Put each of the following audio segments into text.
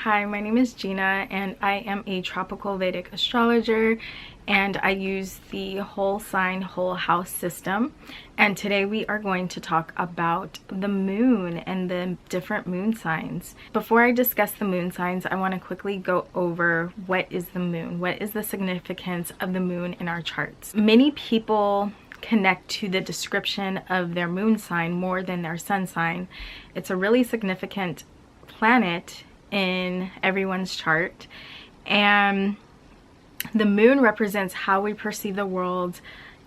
Hi, my name is Gina and I am a Tropical Vedic Astrologer, and I use the whole sign, whole house system. And today we are going to talk about the moon and the different moon signs. Before I discuss the moon signs, I want to quickly go over what is the moon? What is the significance of the moon in our charts? Many people connect to the description of their moon sign more than their sun sign. It's a really significant planet in everyone's chart, and the moon represents how we perceive the world,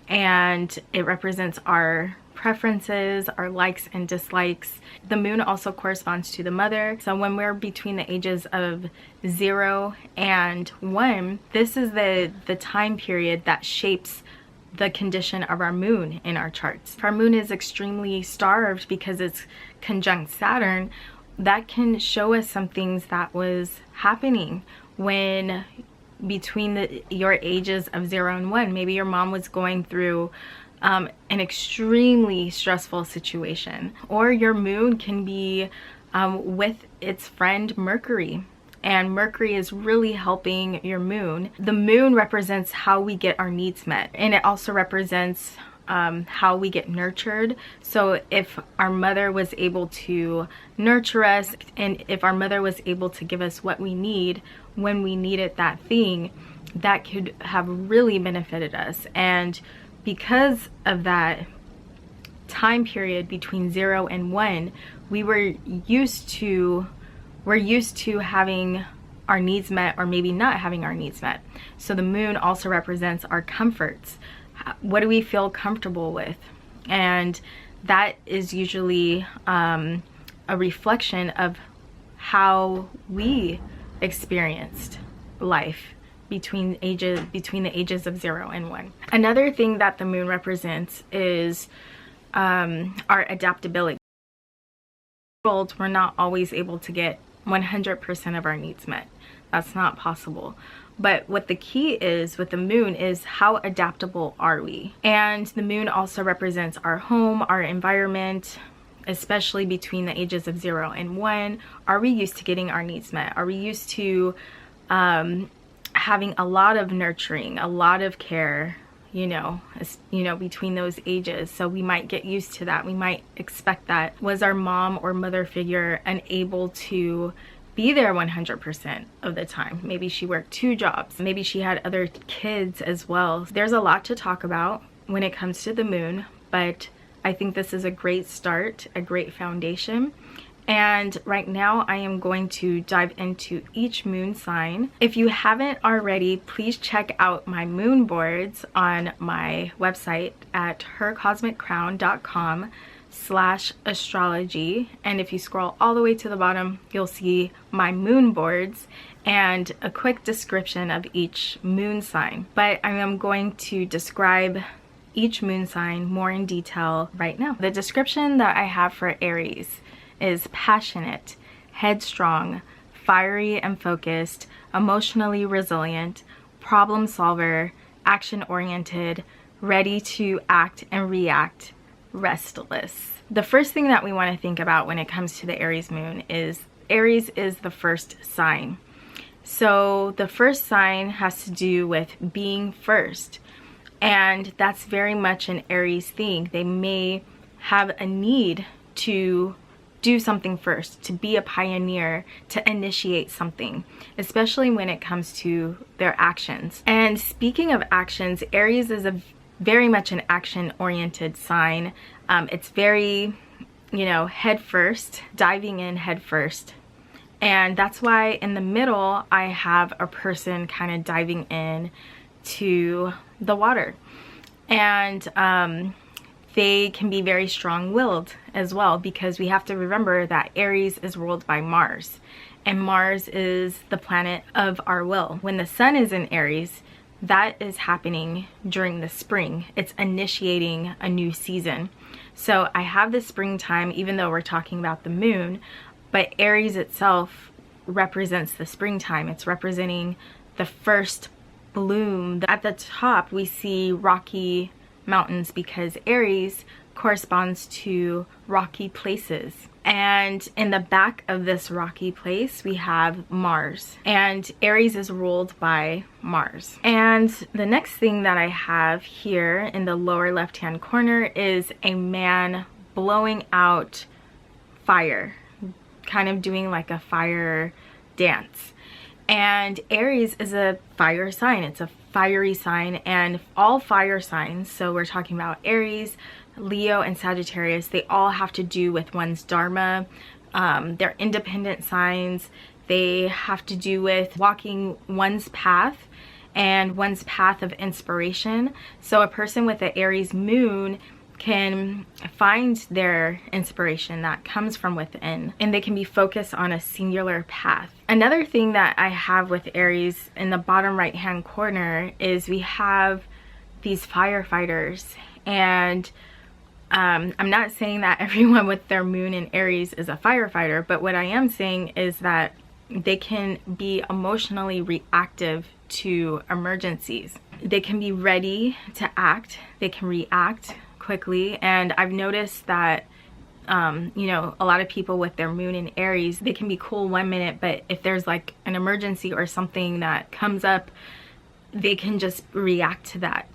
and it represents our preferences, our likes and dislikes. The moon also corresponds to the mother. So when we're between the ages of 0 and 1, this is the time period that shapes the condition of our moon in our charts. If our moon is extremely starved because it's conjunct Saturn, that can show us some things that was happening when between your ages of 0 and 1. Maybe your mom was going through an extremely stressful situation, or your moon can be with its friend Mercury, and Mercury is really helping your moon. The moon represents how we get our needs met, and it also represents how we get nurtured. So if our mother was able to nurture us, and if our mother was able to give us what we need when we needed that thing, that could have really benefited us. And because of that time period between 0 and 1, we're used to having our needs met, or maybe not having our needs met. So the moon also represents our comforts. What do we feel comfortable with? And that is usually a reflection of how we experienced life between the ages of 0 and 1. Another thing that the moon represents is our adaptability. We're not always able to get 100% of our needs met. That's not possible. But what the key is with the moon is how adaptable are we? And the moon also represents our home, our environment, especially between the ages of 0 and 1. Are we used to getting our needs met? Are we used to having a lot of nurturing, a lot of care, between those ages? So we might get used to that. We might expect that. Was our mom or mother figure unable to be there 100% of the time? Maybe she worked 2 jobs. Maybe she had other kids as well. There's a lot to talk about when it comes to the moon, but I think this is a great start, a great foundation. And right now I am going to dive into each moon sign. If you haven't already, please check out my moon boards on my website at hercosmiccrown.com/astrology, and if you scroll all the way to the bottom, you'll see my moon boards and a quick description of each moon sign. But I am going to describe each moon sign more in detail right now. The description that I have for Aries is passionate, headstrong, fiery and focused, emotionally resilient, problem solver, action oriented, ready to act and react, restless. The first thing that we want to think about when it comes to the Aries moon is Aries is the first sign. So the first sign has to do with being first, and that's very much an Aries thing. They may have a need to do something first, to be a pioneer, to initiate something, especially when it comes to their actions. And speaking of actions, Aries is very much an action-oriented sign. It's very, head first, diving in head first. And that's why in the middle, I have a person kind of diving in to the water. And they can be very strong-willed as well, because we have to remember that Aries is ruled by Mars, and Mars is the planet of our will. When the sun is in Aries, that is happening during the spring. It's initiating a new season. So I have the springtime, even though we're talking about the moon, but Aries itself represents the springtime. It's representing the first bloom. At the top, we see rocky mountains because Aries corresponds to rocky places. And in the back of this rocky place, we have Mars. And Aries is ruled by Mars. And the next thing that I have here in the lower left-hand corner is a man blowing out fire, kind of doing like a fire dance. And Aries is a fire sign. It's a fiery sign, and all fire signs, so we're talking about Aries, Leo, and Sagittarius, they all have to do with one's dharma. They're independent signs. They have to do with walking one's path and one's path of inspiration. So a person with an Aries moon can find their inspiration that comes from within, and they can be focused on a singular path. Another thing that I have with Aries in the bottom right hand corner is we have these firefighters, and I'm not saying that everyone with their moon in Aries is a firefighter, but what I am saying is that they can be emotionally reactive to emergencies. They can be ready to act, they can react quickly, and I've noticed that you know, a lot of people with their moon in Aries, they can be cool 1 minute, but if there's like an emergency or something that comes up, they can just react to that.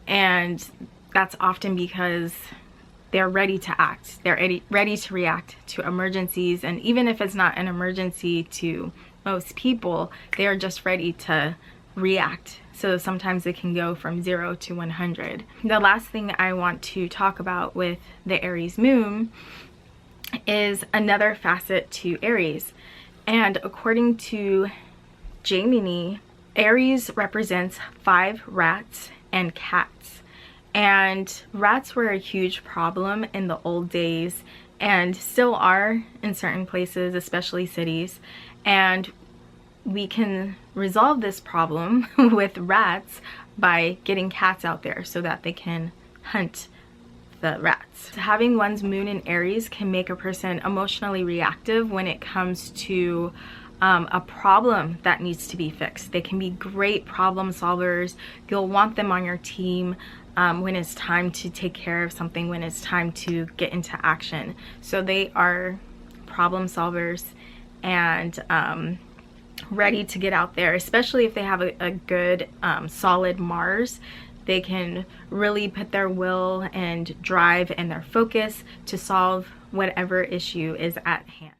And that's often because they're ready to act. They're ready to react to emergencies, and even if it's not an emergency to most people, they are just ready to react. So sometimes it can go from 0 to 100. The last thing I want to talk about with the Aries moon is another facet to Aries. And according to Gemini, Aries represents 5 rats and cats. And rats were a huge problem in the old days and still are in certain places, especially cities. And we can resolve this problem with rats by getting cats out there so that they can hunt the rats. Having one's moon in Aries can make a person emotionally reactive when it comes to a problem that needs to be fixed. They can be great problem solvers. You'll want them on your team when it's time to take care of something, when it's time to get into action. So they are problem solvers and ready to get out there, especially if they have a good solid Mars. They can really put their will and drive and their focus to solve whatever issue is at hand.